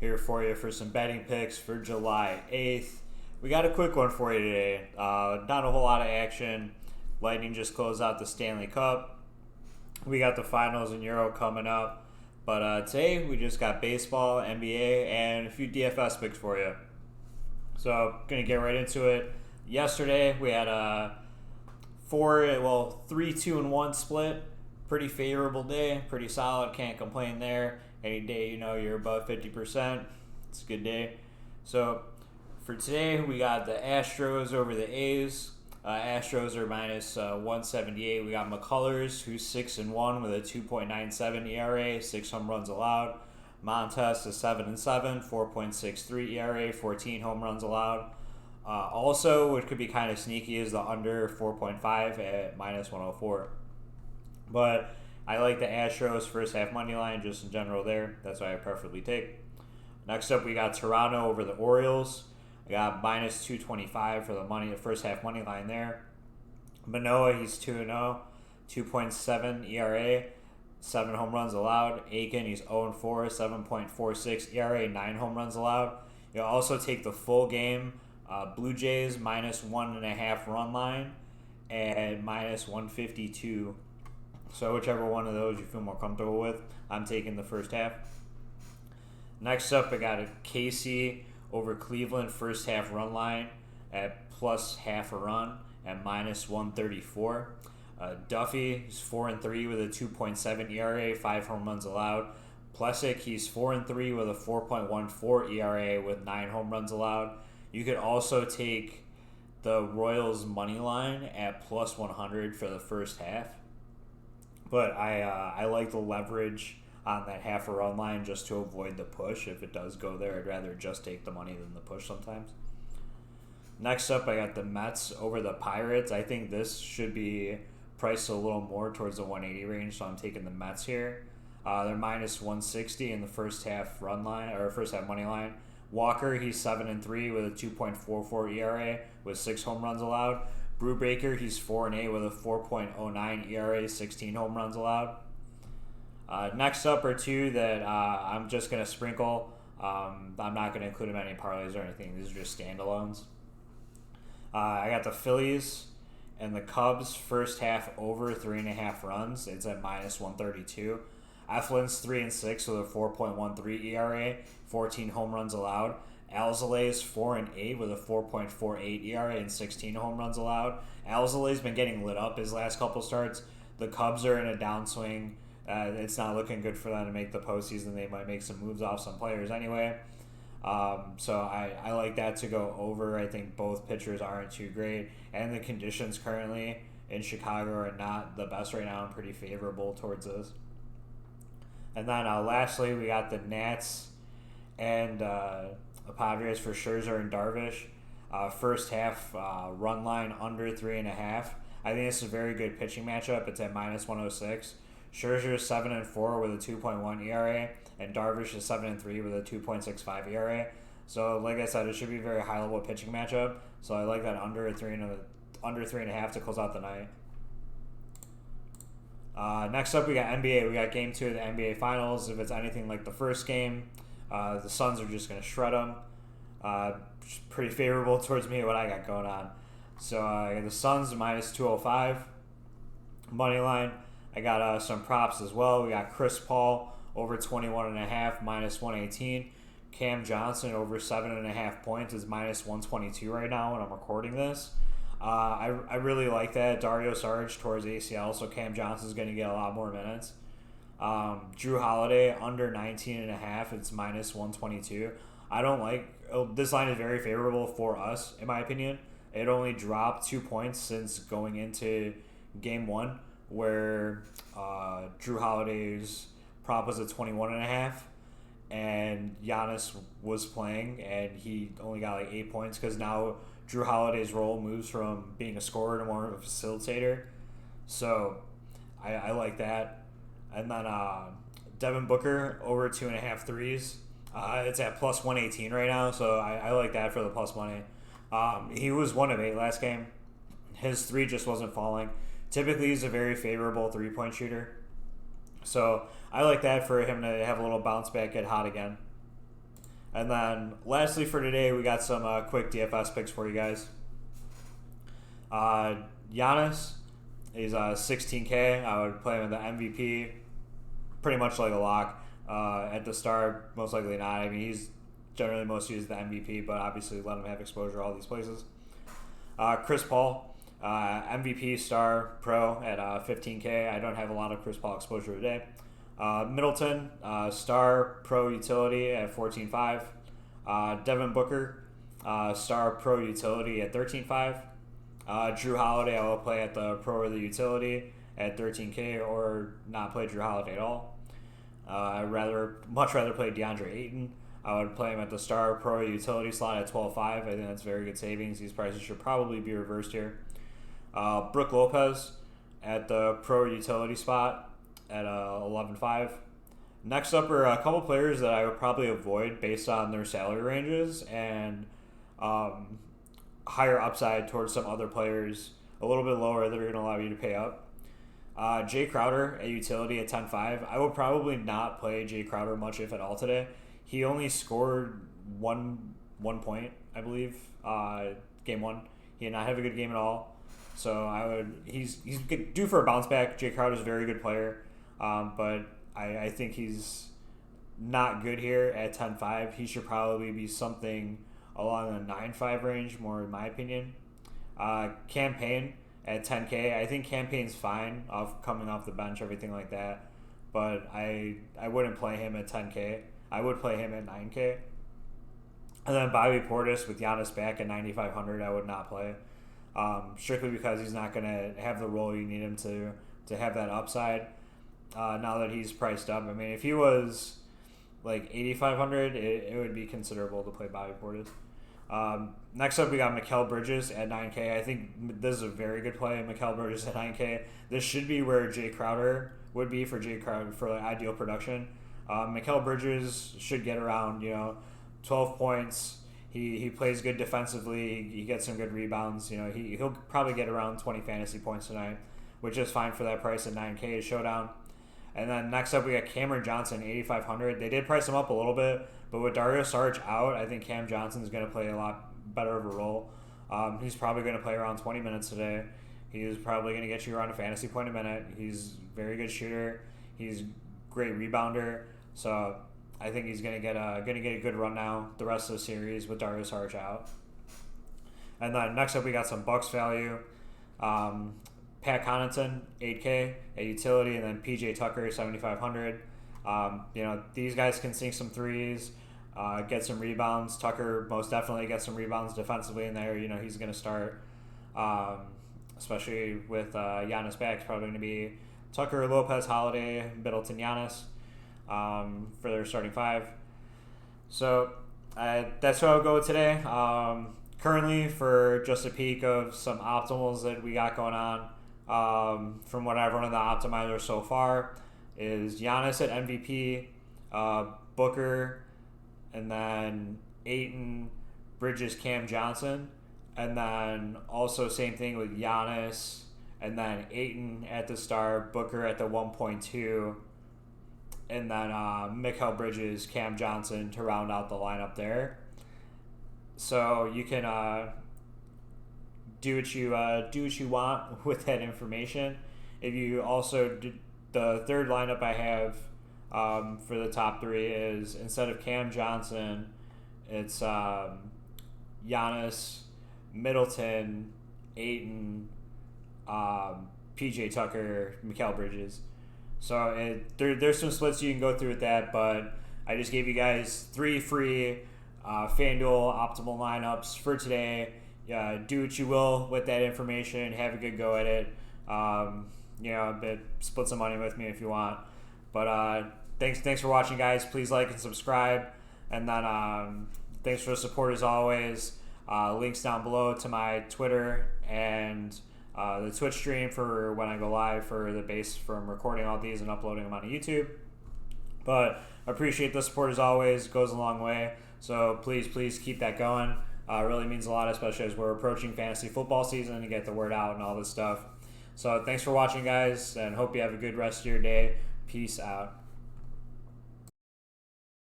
here for you for some betting picks for July 8th. We got a quick one for you today. Not a whole lot of action. Lightning just closed out the Stanley Cup. We got the finals in Euro coming up. But today we just got baseball, NBA, and a few DFS picks for you. So, going to get right into it. Yesterday we had a 3-2-1 split. Pretty favorable day, pretty solid, can't complain there. Any day you're above 50%, it's a good day. So for today, we got the Astros over the A's. Astros are minus 178. We got McCullers, who's 6-1 with a 2.97 ERA, 6 home runs allowed. Montes is 7-7, 4.63 ERA, 14 home runs allowed. Also, what could be kind of sneaky is the under 4.5 at minus 104. But I like the Astros first half money line just in general there. That's what I preferably take. Next up, we got Toronto over the Orioles. I got minus 225 for the first half money line there. Manoah, he's 2-0, 2.7 ERA, 7 home runs allowed. Aiken, he's 0-4, 7.46 ERA, 9 home runs allowed. You'll also take the full game. Blue Jays minus 1.5 run line and minus 152. So whichever one of those you feel more comfortable with, I'm taking the first half. Next up, I got a KC over Cleveland first half run line at plus half a run at minus 134. Duffy, he's 4-3 with a 2.7 ERA, 5 home runs allowed. Plessick, he's 4-3 with a 4.14 ERA with 9 home runs allowed. You could also take the Royals money line at plus 100 for the first half. But I like the leverage on that half a run line just to avoid the push. If it does go there, I'd rather just take the money than the push sometimes. Next up, I got the Mets over the Pirates. I think this should be priced a little more towards the 180 range, so I'm taking the Mets here. They're minus 160 in the first half run line or first half money line. Walker, he's 7-3 with a 2.44 ERA with 6 home runs allowed. Brubaker, he's 4-8 with a 4.09 ERA, 16 home runs allowed. Next up are two that I'm just going to sprinkle. I'm not going to include them in any parlays or anything. These are just standalones. I got the Phillies and the Cubs first half over 3.5 runs. It's at minus 132. Eflin's 3-6 with a 4.13 ERA, 14 home runs allowed. Alzolay's 4-8 with a 4.48 ERA and 16 home runs allowed. Alzolay's been getting lit up his last couple starts. The Cubs are in a downswing. It's not looking good for them to make the postseason. They might make some moves off some players anyway. So I like that to go over. I think both pitchers aren't too great. And the conditions currently in Chicago are not the best right now and pretty favorable towards this. And then lastly, we got the Nats and the Padres for Scherzer and Darvish. First half run line under 3.5. I think this is a very good pitching matchup. It's at minus 106. Scherzer is 7-4 with a 2.1 ERA, and Darvish is 7-3 with a 2.65 ERA. So, like I said, it should be a very high level pitching matchup. So I like that under 3.5 to close out the night. Next up, we got NBA. We got Game 2 of the NBA Finals. If it's anything like the first game, the Suns are just going to shred them. Pretty favorable towards me what I got going on. So I got the Suns minus 205 money line. I got some props as well. We got Chris Paul over 21.5 minus 118. Cam Johnson over 7.5 points is minus 122 right now when I'm recording this. I really like that. Dario Saric towards ACL, so Cam Johnson's going to get a lot more minutes. Drew Holiday under 19.5, it's minus 122. I don't like this line is very favorable for us in my opinion. It only dropped 2 points since going into game 1 where Drew Holiday's prop was at 21.5 and Giannis was playing and he only got like 8 points because now Drew Holiday's role moves from being a scorer to more of a facilitator. So I like that. And then Devin Booker over 2.5 threes. It's at plus 118 right now, so I like that for the plus money. He was 1 of 8 last game. His three just wasn't falling. Typically, he's a very favorable three-point shooter. So I like that for him to have a little bounce back, get hot again. And then lastly for today, we got some quick DFS picks for you guys. Giannis, he's 16K. I would play him in the MVP, pretty much like a lock. At the start, most likely not. I mean, he's generally most used the MVP, but obviously let him have exposure all these places. Chris Paul, MVP star pro at 15K. I don't have a lot of Chris Paul exposure today. Middleton, star pro utility at 14.5. Devin Booker, star pro utility at 13.5. Drew Holiday, I will play at the pro or the utility at 13K or not play Drew Holiday at all. I'd much rather play DeAndre Ayton. I would play him at the star pro utility slot at 12.5. I think that's very good savings. These prices should probably be reversed here. Brook Lopez at the pro utility spot at 11.5. Next up are a couple players that I would probably avoid based on their salary ranges and higher upside towards some other players a little bit lower that are going to allow you to pay up. Jay Crowder at utility at 10.5. I would probably not play Jay Crowder much, if at all, today. He only scored one point, I believe, game one. He did not have a good game at all. So he's due for a bounce back. Jay Crowder's a very good player, but I think he's not good here at 10.5. He should probably be something along the 9.5 range, more in my opinion. Campaign at 10K. I think Campaign's fine coming off the bench, everything like that, but I wouldn't play him at 10K. I would play him at 9K. And then Bobby Portis with Giannis back at 9,500, I would not play. Strictly because he's not going to have the role you need him to have that upside now that he's priced up. I mean, if he was like 8,500, it would be considerable to play Bobby Portis. Next up, we got Mikal Bridges at 9K. I think this is a very good play, Mikal Bridges at 9K. This should be where Jay Crowder would be for Jay Crowder for like ideal production. Mikal Bridges should get around 12 points. He plays good defensively. He gets some good rebounds. He'll probably get around 20 fantasy points tonight, which is fine for that price at 9K showdown. And then next up we got Cameron Johnson, 8,500. They did price him up a little bit, but with Dario Saric out, I think Cam Johnson's going to play a lot better of a role. He's probably going to play around 20 minutes today. He's probably going to get you around a fantasy point a minute. He's a very good shooter. He's a great rebounder. So I think he's going to get a good run now the rest of the series with Dario Saric out. And then next up we got some Bucks value. Pat Connaughton, 8K at utility, and then PJ Tucker, 7,500. These guys can sink some threes, get some rebounds. Tucker most definitely gets some rebounds defensively in there. He's going to start, especially with Giannis back. It's probably going to be Tucker, Lopez, Holiday, Middleton, Giannis for their starting five. So that's what I'll go with today. Currently, for just a peek of some optimals that we got going on, from what I've run in the optimizer so far, is Giannis at MVP, Booker, and then Ayton, Bridges, Cam Johnson, and then also same thing with Giannis, and then Ayton at the start, Booker at the 1.2, and then Mikal Bridges, Cam Johnson to round out the lineup there. So you can do what you want with that information. If you also the third lineup I have for the top three is, instead of Cam Johnson, it's Giannis, Middleton, Ayton, PJ Tucker, Mikal Bridges. So there's some splits you can go through with that, but I just gave you guys 3 free FanDuel optimal lineups for today. Do what you will with that information. Have a good go at it. Split some money with me if you want. But thanks for watching, guys. Please like and subscribe. And then thanks for the support as always. Links down below to my Twitter and the Twitch stream for when I go live for the base from recording all these and uploading them on YouTube. But I appreciate the support as always. It goes a long way. So please keep that going. It really means a lot, especially as we're approaching fantasy football season to get the word out and all this stuff. So thanks for watching, guys, and hope you have a good rest of your day. Peace out.